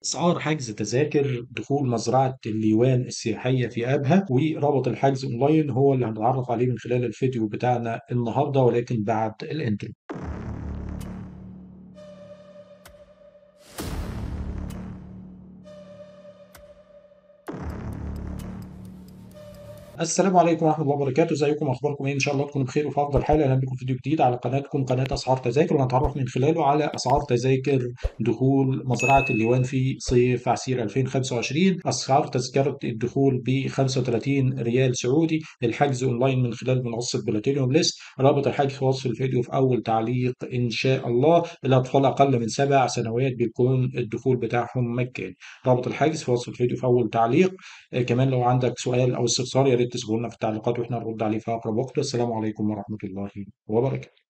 أسعار حجز تذاكر دخول مزرعة الليوان السياحية في أبها، ورابط الحجز أونلاين هو اللي هنتعرف عليه من خلال الفيديو بتاعنا النهاردة، ولكن بعد الانترو. السلام عليكم ورحمة الله وبركاته، ازيكم اخباركم ايه؟ ان شاء الله تكونوا بخير وفي افضل حال. اهلا بكم في فيديو جديد على قناتكم، قناة اسعار تذاكر، وهنتعرف من خلاله على اسعار تذاكر دخول مزرعة الليوان في صيف عسير 2025. اسعار تذكرة الدخول ب 35 ريال سعودي، الحجز اونلاين من خلال منصة بلاتينيوم ليست. رابط الحجز في وصف الفيديو في اول تعليق ان شاء الله. الاطفال اقل من 7 سنوات بيكون الدخول بتاعهم مجاني. رابط الحجز في وصف الفيديو في اول تعليق. كمان لو عندك سؤال او استفسار يا ريت تسيبه لنا في التعليقات واحنا نرد عليه في اقرب وقت. السلام عليكم ورحمة الله وبركاته.